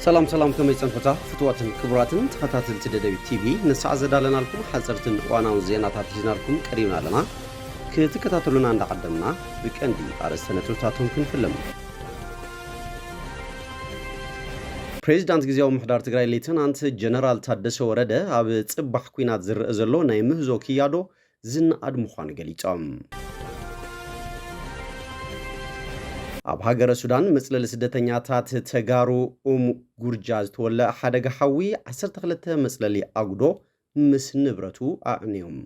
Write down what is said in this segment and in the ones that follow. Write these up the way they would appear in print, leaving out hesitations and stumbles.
سلام كما يصنفتا فتواتن كبراتن تخاتاتن تددبي تي في نسعى زدالنا لكم حزرتن وانا زيناتات جناركم قريبنا لنا كتكتاتلونا عند قدمنا بكندي ارستنا تلتاتهم كنفلم بريزيدنت غزياو محدار تግራይ ሌተናንት ጀነራል ታደሰ ወረደ ኣብ ጽባሕ ኩናት ዝርአ ዘሎ ናይ ምህዞ ክያዶ ዝንኣድ ምዃኑ ገሊጾም ኣብ ሃገረ ሱዳን መጽለል ስደተኛታት ተጋሩ ጉርጃ ዝተወልዐ ሓደጋ ሓዊ 12 መጽለሊ ኣጉዶ ምስ ንብረቱ ኣዕንዮም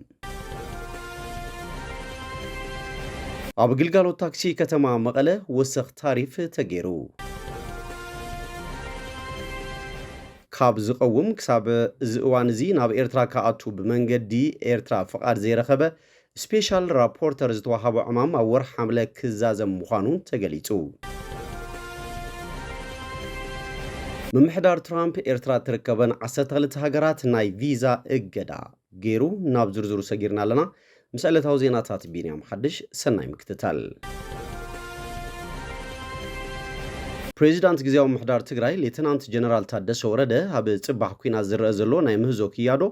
ኣብ ግልጋሎት ታክሲ ከተማ መቐለ ወሰኽ ታሪፍ ተገይሩ ካብ ዝቀውም ክሳብ ዝእዋን እዚ ናብ ኤርትራ ካኣቱ ብመንገዲ ኤርትራ ፍቃድ ዘይረኸበ ስፔሻል ራፖርተር ዝተዋሃበ ዕማም ኣብ ወርሒ ሓምለ ክዛዘም ምዃኑ ተገሊጹ ምምሕዳር ትራምፕ ኤርትራ ትርከበን 12 ሃገራት ናይ ቪዛ እገዳ ገይሩ ናብ ዝርዝሩ ሰጊርና ኣለና ምስ ዕለታዊ ዜናታት ቢንያም ሓድሽ ሰናይ ምክትታል بريزيدنت غزياو محدار تግራይ ሌተናንት ጀነራል ታደሰ ወረደ ኣብ ጽባሕ ኩናት ዝርአ ዘሎ ናይ ምህዞ ክያዶ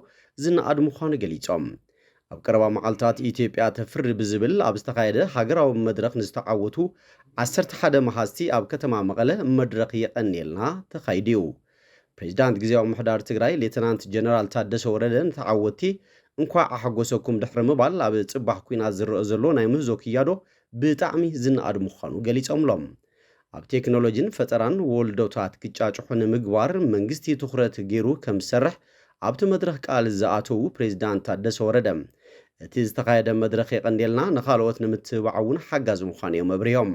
ዝንኣድ ምዃኑ ገሊጾም ኣብ ቀረባ መዓልታት ኢትዮጵያ ተፍሪ ብዝብል ኣብ ዝተኻየደ ሃገራዊ መድረኽ ንዝተዓወቱ 11 መሃዝቲ ኣብ ከተማ መቐለ መድረኽ የቐኒልና ተኻይዲዩ ፕሬዝዳንት ግዝያዊ ምሕዳር ትግራይ ሌተናንት ጀነራል ታደሰ ወረደ ተዓወቲ እንኳዕ ኣሐጎሰኩም ድሕሪ ምባል ኣብ ጽባሕ ኩናት ዝርአ ዘሎ ናይ ምህዞ ክያዶ ብጣዕሚ ዝንኣድ ምዃኑ ገሊጾምሎም ኣብ ቴክኖሎጂን ፈጠራን ወልዶታት ክጫጭሑን ምግባር መንግስቲ ትኹረት ገይሩ ከም ዝሰርሕ ኣብቲ መድረኽ ቃል ዝኣተው ፕሬዝዳንት ታደሰ ወረደ እቲ ዝተኻየደ መድረኽ የቐንዴልና ንኻልኦት ንምትባዓውን ሓጋዝ ምዃኑ እዮም ኣብርዮም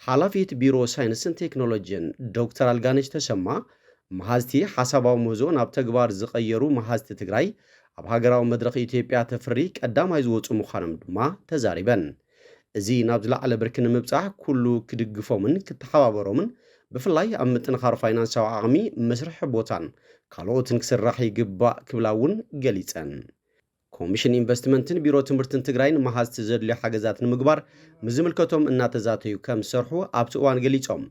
ሓላፊት ቢሮ ሳይንስን ቴክኖሎጂን ዶክተር ኣልጋነሽ ተሰማ መሃዝቲ ሓሳባዊ ምህዞ ናብ ተግባር ዝቐየሩ መሃዝቲ ትግራይ ኣብ ሃገራዊ መድረኽ ኢትዮጵያ ተፍሪ ቀዳማይ ዝወፁ ምዃኖም ድማ ተዛሪበን እዚ ናብ ዝለዓለ ብርኪ ንምብጻሕ ኩሉ ክድግፎምን ክትሓባበሮምን ብፍላይ ኣብ ምጥንኻር ፋይናንሳዊ ዓቕሚ መስርሕ ቦታን ካልኦትን ክስራሕ ይግባእ ክብላውን ገሊፀን ኮሚሽን ኢንቨስትመንትን ቢሮ ትምህርትን ትግራይን መሃዝቲ ዘድልዩ ሓገዛት ንምግባር ምዝምልከቶም እናተዛተዩ ከም ዝሰርሑ ኣብቲ እዋን ገሊፆም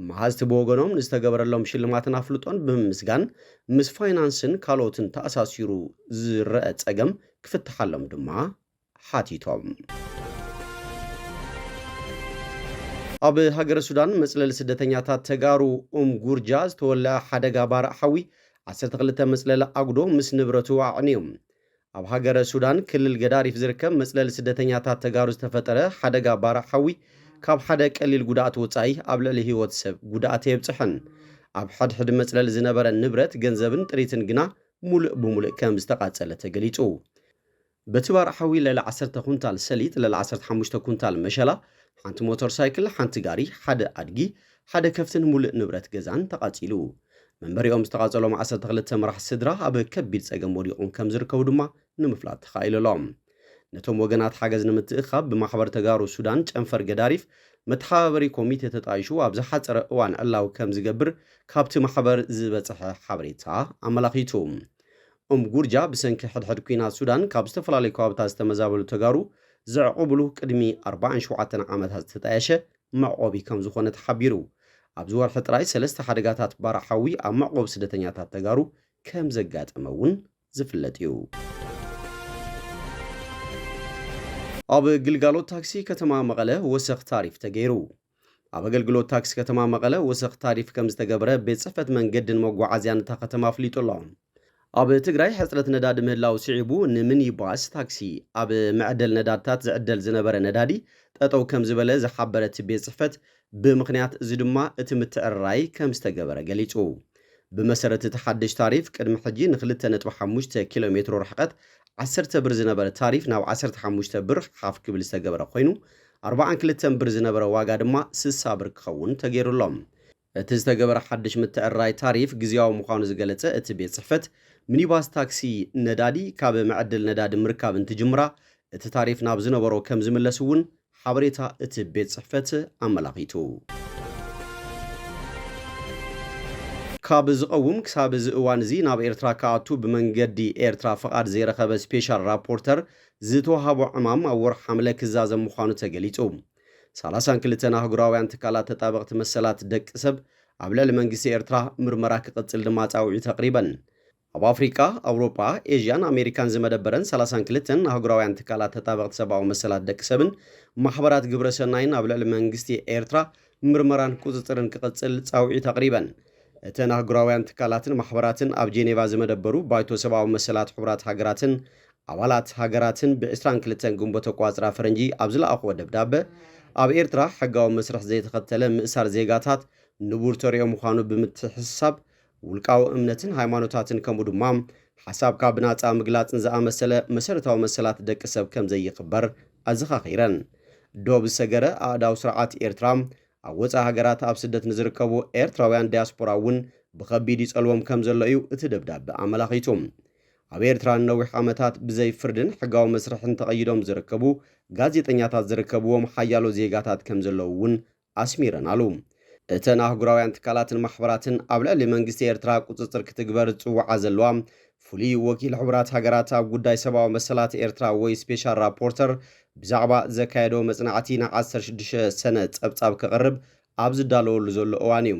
መሃዝቲ ብወገኖም ንዝተገበረሎም ሽልማትን ኣፍልጦን ብምስጋን ምስ ፋይናንስን ካልኦትን ተኣሳሲሩ ዝረአ ፀገም ክፍትሓሎም ድማ ሓቲቶም ኣብ ሃገረ ሱዳን መጽለል ስደተኛታት ተጋሩ ጉርጃ ዝተወልዐ ሓደጋ ባርዕ ሓዊ 12 መጽለል ኣጉዶ ምስ ንብረቱ ኣዕንዮም ኣብ ሃገረ ሱዳን ክልል ገዳሪፍ ዝርከብ መጽለል ስደተኛታት ተጋሩ ዝተፈጠረ ሓደጋ ባርዕ ሓዊ ካብ ሓደ ቀሊል ጉድኣት ወጻኢ ኣብ ልዕሊ ህይወት ሰብ ጉድኣት የብጽሕን ኣብ ሓድሕድ መጽለል ዝነበረ ንብረት ገንዘብን ጥሪትን ግና ሙሉእ ብሙሉእ ከም ዝተቃጸለ ተገሊጹ በቲ ባርዕ ሓዊ ልዕሊ 10 ኩንታል ሰሊጥ ልዕሊ 15 ኩንታል መሸላ ሓንቲ ሞተር ሳይክል ሓንቲ ጋሪ ሓደ ኣድጊ ሓደ ከፍትን ሙሉእ ንብረት ገዛን ተቃጺሉ መንበሪኦም ዝተቃጸሎም 12 መራሕ ስድራ ኣብ ከቢድ ፀገም ወዲቖም ከም ዝርከቡ ድማ ንምፍላጥ ተኻኢሎም ነቶም ወገናት ሓገዝ ንምትእኻብ ብማሕበር ተጋሩ ሱዳን ጨንፈር ገዳሪፍ መተሓባበሪ ኮሚቴ ተጣይሹ ኣብ ዝሓፀረ እዋን ዕላው ከም ዝገብር ካብቲ ማሕበር ዝበፅሐ ሓበሬታ ኣመላኺቱ ጉርጃ ብሰንኪ ሕድሕድ ኩናት ሱዳን ካብ ዝተፈላለዩ ከባቢታት ዝተመዛበሉ ተጋሩ ዘዕቆብሉ ቅድሚ 47 ዓመታት ዝተጣየሸ መዕቆቢ ከም ዝኾነ ተሓቢሩ ኣብ ዝወርሒ ጥራይ 3 ሓደጋታት ባርሓዊ ኣብ መዕቆብ ስደተኛታት ተጋሩ ከም ዘጋጠመውን ዝፍለጥ እዩ ኣብ ግልጋሎት ታክሲ ከተማ መቐለ ወሰኽ ታሪፍ ተገይሩ ኣብ አገልግሎት ታክሲ ከተማ መቐለ ወሰኽ ታሪፍ ከም ዝተገበረ ቤት ጽሕፈት መንገድን መጓዓዝያን እታ ከተማ ኣፍሊጡሎ ኣብ ትግራይ ሕጽረት ነዳዲ ምህላው ሲዒቡ ንሚኒባስ ታክሲ ኣብ መዕደል ነዳድታት ዝዕደል ዝነበረ ነዳዲ ጠጠው ከም ዝበለ ዝሓበረት ቤት ጽሕፈት ብምኽንያት እዚ ድማ እቲ ምትዕርራይ ከም ዝተገበረ ገሊጹ ብመሰረት እቲ ሓድሽ ታሪፍ ቅድሚ ሕጂ ን2.5 ኪሎ ሜትር ርሕቀት 10 ብር ዝነበረ ታሪፍ ናብ 15 ብር ሓፍ ክብል ዝተገበረ ኮይኑ 42 ብር ዝነበረ ዋጋ ድማ 60 ብር ክኸውን ተገይሩሎም እቲ ዝተገበረ ሓድሽ ምትዕርራይ ታሪፍ ግዝያዊ ምዃኑ ዝገለጸ እቲ ቤት ጽሕፈት ሚኒባስ ታክሲ ነዳዲ ካብ መዕደል ነዳዲ ምርካብ እንትጅምራ እቲ ታሪፍ ናብ ዝነበሮ ከም ዝምለስ እውን ሓበሬታ እቲ ቤት ጽሕፈት ኣመላኺቱ ካብ ዝቀውም ክሳብ ዝእዋን እዚ ናብ ኤርትራ ካኣቱ ብመንገዲ ኤርትራ ፍቃድ ዘይረኸበ ስፔሻል ራፖርተር ዝተዋሃቦ ዕማም ኣብ ወርሒ ሓምለ ክዛዘም ምዃኑ ተገሊጹ 32 ኣህጉራውያን ትካላት ተጣበቕቲ መሰላት ደቂ ሰብ ኣብ ልዕሊ መንግስቲ ኤርትራ ምርመራ ክቕጽል ድማ ጻውዒት ኣቕሪበን ኣብ ኣፍሪቃ ኣውሮጳ ኤዥያን ኣሜሪካን ዝመደበረን 32 ኣህጉራውያን ትካላት ተጣበቕቲ ሰብኣዊ መሰላት ደቂ ሰብን ማሕበራት ግብረ ሰናይን ኣብ ልዕሊ መንግስቲ ኤርትራ ምርመራን ቁፅጥርን ክቕጽል ጻውዒት ኣቕሪበን እተን ኣህጉራውያን ትካላትን ማሕበራትን ኣብ ጄኔቫ ዝመደበሩ ባይቶ ሰብኣዊ መሰላት ሕቡራት ሃገራትን ኣባላት ሃገራትን ብ22 ግንቦት ቋጽራ ፈረንጂ ኣብ ዝለኣኽዎ ደብዳበ ኣብ ኤርትራ ሕጋዊ መስርሕ ዘይተኸተለ ምእሳር ዜጋታት ንቡር ተሪኦ ምዃኑ ብምትሕሳብ ውልቃዊ እምነትን ሃይማኖታትን ከምኡ ድማ ሓሳብካ ብናጻ ምግላጽን ዝኣመሰለ መሰረታዊ መሰላት ደቂ ሰብ ከም ዘይኽበር ኣዘኻኺረን ዶብ ዝሰገረ ኣእዳው ስርዓት ኤርትራ ኣብ ወፃኢ ሃገራት ኣብ ስደት ንዝርከቡ ኤርትራውያን ዲያስፖራ እውን ብኸቢድ ይጸልዎም ከም ዘሎ እዩ እቲ ደብዳቤ ኣመላኺቱ ኣብ ኤርትራ ነዊሕ ዓመታት ብዘይ ፍርድን ሕጋዊ መስርሕን ተቐይዶም ዝርከቡ ጋዜጠኛታት ዝርከብዎም ሓያሎ ዜጋታት ከም ዘለዉ እውን ኣስሚረናሉ እተን ኣህጉራውያን ትካላትን ማሕበራትን ኣብ ልዕሊ መንግስቲ ኤርትራ ቁፅጥር ክትግበር ጽዋዓ ዘለዋ ፍሉይ ወኪል ሕቡራት ሃገራት ኣብ ጉዳይ ሰብኣዊ መሰላት ኤርትራ ወይ ስፔሻል ራፖርተር ብዛዕባ ዘካየዶ መጽናዕቲ ና 16 ሰነ ጸብጻብ ከቕርብ ኣብ ዝዳለወሉ ዘሎ እዋን እዩ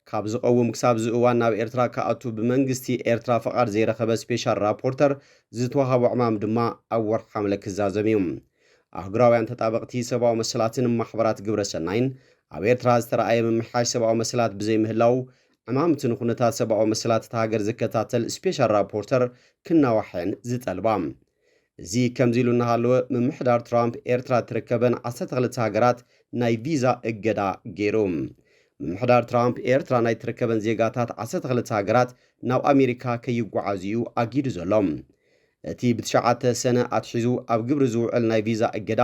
ካብ ዝቐውም ክሳብ ዝእዋን ናብ ኤርትራ ከኣቱ ብመንግስቲ ኤርትራ ፈቓድ ዘይረኸበ ስፔሻል ራፖርተር ዝተዋሃቦ ዕማም ድማ ኣብ ወርሒ ሐምለ ክዛዘም እዩ ኣህጉራውያን ተጣበቕቲ ሰብኣዊ መሰላትን ማሕበራት ግብረ ሰናይን ኣብ ኤርትራ ዝተረኣየ ምምሕያሽ ሰብኣዊ መሰላት ብዘይ ምህላው ዕማምትን ኩነታት ሰብኣዊ መሰላት ሃገር ዝከታተል ስፔሻል ራፖርተር ክናዋሕን ዝጠልባ እዚ ከምዚ ኢሉ እናሃለወ ምምሕዳር ትራምፕ ኤርትራ ትርከበን 12 ሃገራት ናይ ቪዛ እገዳ ገይሩ ምምሕዳር ትራምፕ ኤርትራ ናይ ትርከበን ዜጋታት 12 ሃገራት ናብ ኣሜሪካ ከይጓዓዙ እዩ ኣጊዱ ዘሎ እቲ ብትሽዓተ ሰነ ኣትሒዙ ኣብ ግብሪ ዝውዕል ናይ ቪዛ እገዳ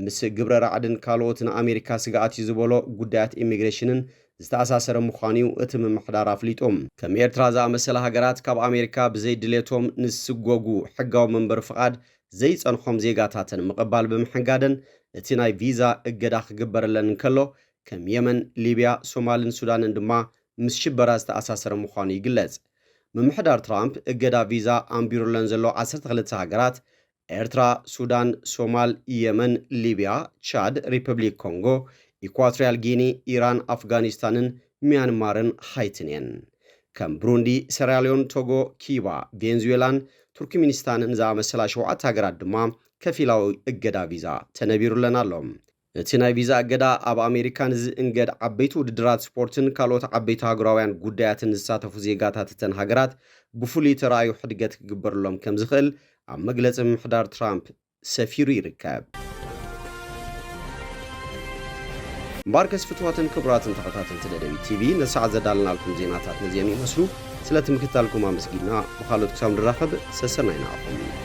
ምስ ግብረ ራዕድን ካልኦትን ኣሜሪካ ስጋኣት እዩ ዝበሎ ጉዳያት ኢሚግሬሽንን ዝተኣሳሰረ ምዃኑ እቲ ምምሕዳር ኣፍሊጦም ከም ኤርትራ ዝኣመሰለ ሃገራት ካብ ኣሜሪካ ብዘይ ድሌቶም ንስጎጉ ሕጋዊ መንበር ፍቓድ ዘይጸንሖም ዜጋታትን ምቕባል ብምሕንጋደን እቲ ናይ ቪዛ እገዳ ክግበረለን እንከሎ ከም የመን ሊብያ ሶማልን ሱዳንን ድማ ምስ ሽበራ ዝተኣሳሰረ ምዃኑ ይግለጽ ምምሕዳር ትራምፕ እገዳ ቪዛ ኣንቢሩለን ዘሎ 12 ሃገራት ኤርትራ ሱዳን ሶማል የመን ሊብያ ቻድ ሪፐብሊክ ኮንጎ ኢኳቶሪያል ጊኒ ኢራን ኣፍጋኒስታንን ሚያንማርን ሃይትን እየን ከም ብሩንዲ ሴራሊዮን ቶጎ ኪባ ቬንዙዌላን ቱርክሚኒስታንን ዝኣመሰላ 7 ሃገራት ድማ ከፊላዊ እገዳ ቪዛ ተነቢሩለን ኣሎም እቲ ናይ ቪዛ እገዳ ኣብ ኣሜሪካን ዝእንገድ ዓበይቲ ውድድራት ስፖርትን ካልኦት ዓበይቲ ሃገራውያን ጉዳያትን ዝሳተፉ ዜጋታት እተን ሃገራት ብፍሉይ ተራእዩ ሕድገት ክግበረሎም ከም ዝኽእል ኣብ መግለፂ ምምሕዳር ትራምፕ ሰፊሩ ይርከብ እምበኣር ፍትዋትን ክቡራትን ተኸታተልቲ ደደቢት ቲቪ ነሰዓት ዘዳልናልኩም ዜናታት ነዚኦም ይመስሉ ስለ ትምክትታልኩም ኣመስጊና ብኻልኦት ክሳብ ንራኸብ ሰሰናይና ኣኹም